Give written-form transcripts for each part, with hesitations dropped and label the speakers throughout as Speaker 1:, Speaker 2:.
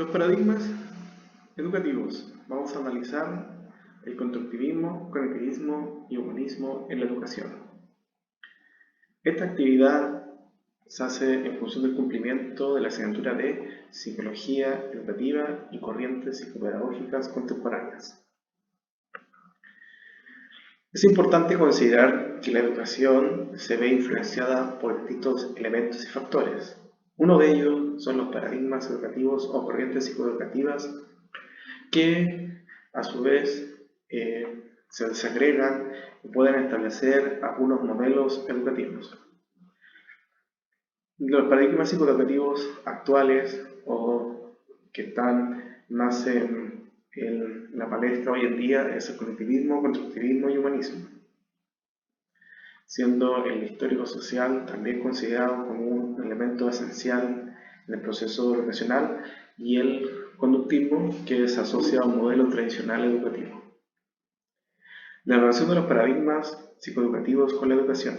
Speaker 1: Los paradigmas educativos. Vamos a analizar el constructivismo, cognitivismo y humanismo en la educación. Esta actividad se hace en función del cumplimiento de la asignatura de Psicología Educativa y Corrientes Psicopedagógicas Contemporáneas. Es importante considerar que la educación se ve influenciada por distintos elementos y factores. Uno de ellos son los paradigmas educativos o corrientes psicoeducativas que a su vez se desagregan y pueden establecer algunos modelos educativos. Los paradigmas psicoeducativos actuales o que están más en la palestra hoy en día es el cognitivismo, constructivismo y humanismo, siendo el histórico social también considerado como un elemento esencial en el proceso educacional, y el conductismo, que se asocia a un modelo tradicional educativo. La relación de los paradigmas psicoeducativos con la educación.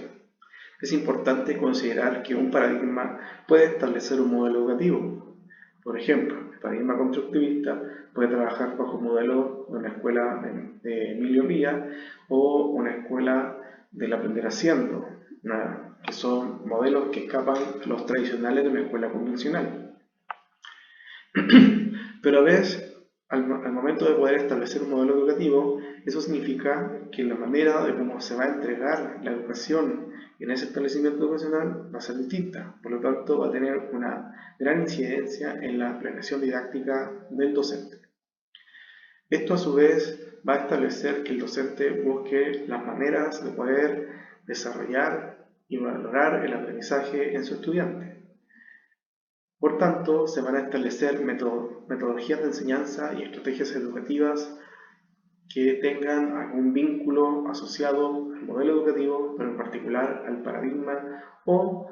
Speaker 1: Es importante considerar que un paradigma puede establecer un modelo educativo. Por ejemplo, el paradigma constructivista puede trabajar bajo un modelo de una escuela de Emilio Villa o una escuela del aprender haciendo, que son modelos que escapan a los tradicionales de una escuela convencional. Pero a veces, al momento de poder establecer un modelo educativo, eso significa que la manera de cómo se va a entregar la educación en ese establecimiento educacional va a ser distinta. Por lo tanto, va a tener una gran incidencia en la planeación didáctica del docente. Esto a su vez va a establecer que el docente busque las maneras de poder desarrollar y valorar el aprendizaje en su estudiante. Por tanto, se van a establecer metodologías de enseñanza y estrategias educativas que tengan algún vínculo asociado al modelo educativo, pero en particular al paradigma o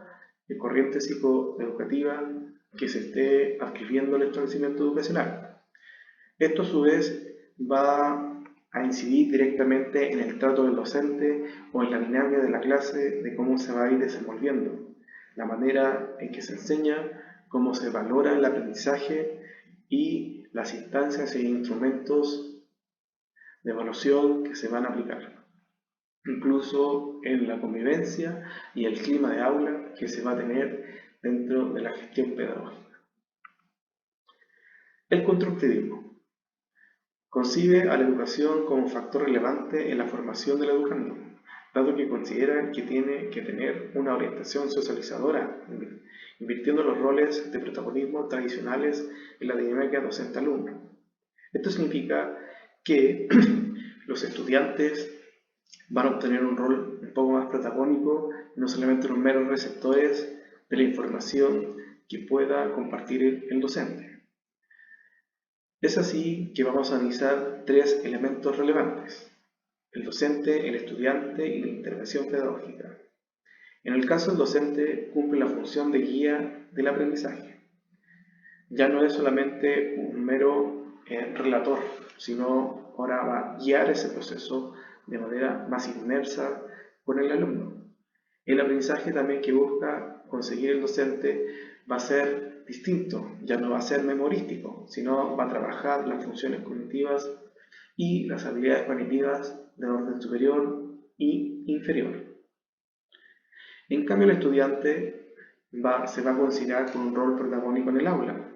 Speaker 1: corriente psicoeducativa que se esté adquiriendo el establecimiento educacional. Esto a su vez va a incidir directamente en el trato del docente o en la dinámica de la clase, de cómo se va a ir desenvolviendo, la manera en que se enseña, cómo se valora el aprendizaje y las instancias e instrumentos de evaluación que se van a aplicar, incluso en la convivencia y el clima de aula que se va a tener dentro de la gestión pedagógica. El constructivismo concibe a la educación como factor relevante en la formación del educando, dado que considera que tiene que tener una orientación socializadora, invirtiendo los roles de protagonismo tradicionales en la dinámica docente-alumno. Esto significa que los estudiantes van a obtener un rol un poco más protagónico, no solamente los meros receptores de la información que pueda compartir el docente. Es así que vamos a analizar tres elementos relevantes: el docente, el estudiante y la intervención pedagógica. En el caso del docente, cumple la función de guía del aprendizaje. Ya no es solamente un mero relator, sino ahora va a guiar ese proceso de manera más inmersa con el alumno. El aprendizaje también que busca conseguir el docente va a ser distinto, ya no va a ser memorístico, sino va a trabajar las funciones cognitivas y las habilidades cognitivas de orden superior y inferior. En cambio, el estudiante se va a considerar con un rol protagónico en el aula.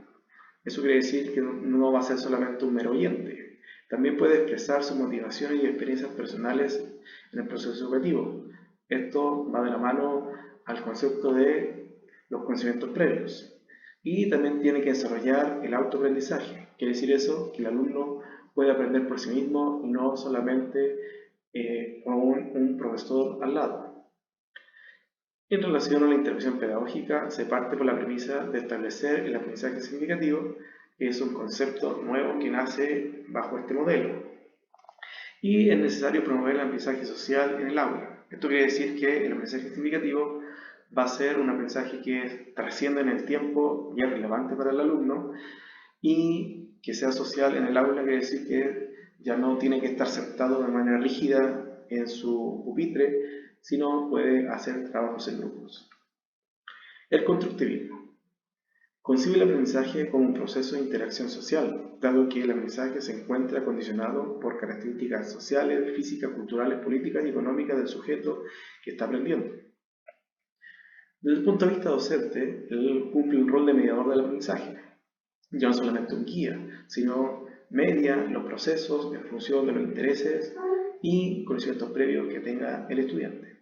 Speaker 1: Eso quiere decir que no va a ser solamente un mero oyente, también puede expresar sus motivaciones y experiencias personales en el proceso educativo. Esto va de la mano al concepto de los conocimientos previos. Y también tiene que desarrollar el autoaprendizaje. Quiere decir eso, que el alumno puede aprender por sí mismo y no solamente con un profesor al lado. En relación a la intervención pedagógica, se parte por la premisa de establecer el aprendizaje significativo, que es un concepto nuevo que nace bajo este modelo. Y es necesario promover el aprendizaje social en el aula. Esto quiere decir que el aprendizaje significativo va a ser un aprendizaje que trasciende en el tiempo y es relevante para el alumno, y que sea social en el aula quiere decir que ya no tiene que estar sentado de manera rígida en su pupitre, sino puede hacer trabajos en grupos. El constructivismo Concibe el aprendizaje como un proceso de interacción social, dado que el aprendizaje se encuentra condicionado por características sociales, físicas, culturales, políticas y económicas del sujeto que está aprendiendo. Desde el punto de vista docente, él cumple el rol de mediador del aprendizaje, ya no solamente un guía, sino media los procesos en función de los intereses y conocimientos previos que tenga el estudiante.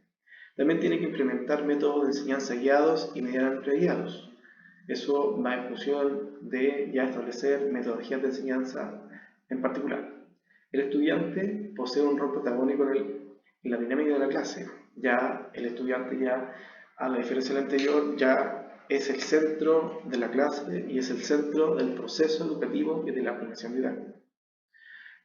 Speaker 1: También tiene que implementar métodos de enseñanza guiados y medianamente guiados. Eso va en función de ya establecer metodologías de enseñanza en particular. El estudiante posee un rol protagónico en la dinámica de la clase. Ya el estudiante, ya a la diferencia del anterior, ya es el centro de la clase y es el centro del proceso educativo y de la planeación didáctica.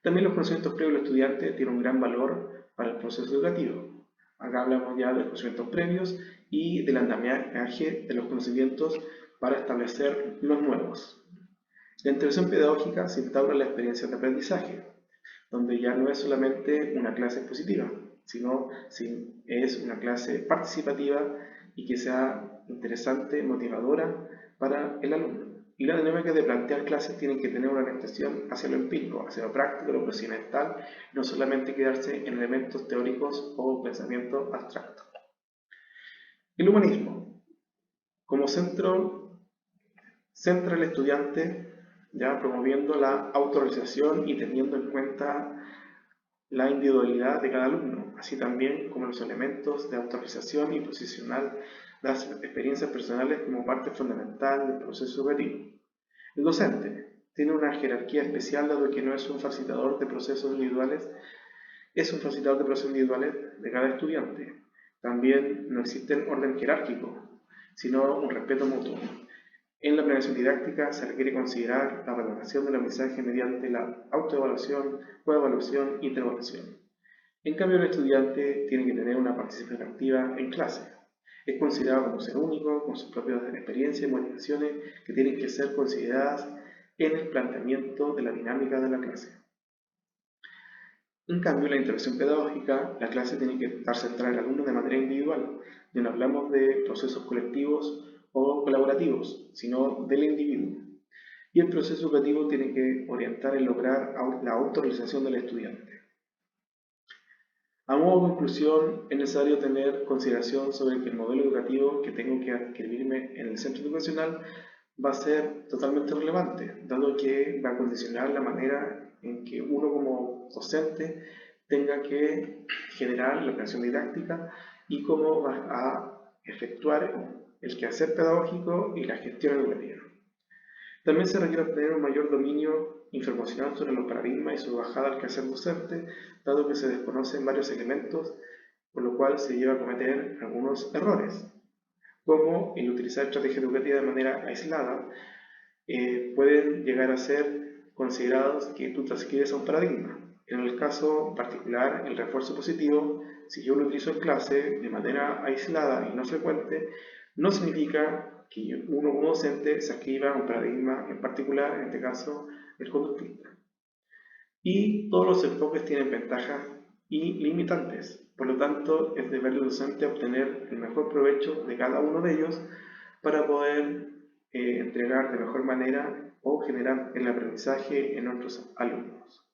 Speaker 1: También los conocimientos previos del estudiante tienen un gran valor para el proceso educativo. Acá hablamos ya de los conocimientos previos y del andamiaje de los conocimientos para establecer los nuevos. La intervención pedagógica se instaura en la experiencia de aprendizaje, donde ya no es solamente una clase expositiva, sino es una clase participativa y que sea interesante, motivadora para el alumno. Y la dinámica de plantear clases tiene que tener una orientación hacia lo empírico, hacia lo práctico, lo procedimental, no solamente quedarse en elementos teóricos o pensamiento abstracto. El humanismo, como centra al estudiante, ya promoviendo la autorrealización y teniendo en cuenta la individualidad de cada alumno, así también como los elementos de autorrealización y posicionar las experiencias personales como parte fundamental del proceso educativo. El docente tiene una jerarquía especial dado que no es un facilitador de procesos individuales, es un facilitador de procesos individuales de cada estudiante. También no existe un orden jerárquico, sino un respeto mutuo. En la planeación didáctica se requiere considerar la valoración del aprendizaje mediante la autoevaluación, coevaluación y interevaluación. En cambio, el estudiante tiene que tener una participación activa en clase. Es considerado como ser único, con sus propias experiencias y motivaciones que tienen que ser consideradas en el planteamiento de la dinámica de la clase. En cambio, la intervención pedagógica, la clase tiene que estar centrada en el alumno de manera individual. Ya no hablamos de procesos colectivos o colaborativos, sino del individuo. Y el proceso educativo tiene que orientar en lograr la autorrealización del estudiante. A modo de conclusión, es necesario tener consideración sobre que el modelo educativo que tengo que adquirirme en el centro educacional va a ser totalmente relevante, dado que va a condicionar la manera en que uno como docente tenga que generar la creación didáctica y cómo va a efectuar el quehacer pedagógico y la gestión educativa. También se requiere obtener un mayor dominio informacional sobre los paradigmas y su bajada al quehacer docente, dado que se desconocen varios elementos, por lo cual se lleva a cometer algunos errores, como el utilizar estrategias educativas de manera aislada, pueden llegar a ser considerados que tú transcribes a un paradigma. En el caso particular, el refuerzo positivo, si yo lo utilizo en clase de manera aislada y no frecuente, no significa que uno como docente se adscriba a un paradigma en particular, en este caso el conductista. Y todos los enfoques tienen ventajas y limitantes, por lo tanto es deber del docente obtener el mejor provecho de cada uno de ellos para poder entregar de mejor manera o generar el aprendizaje en nuestros alumnos.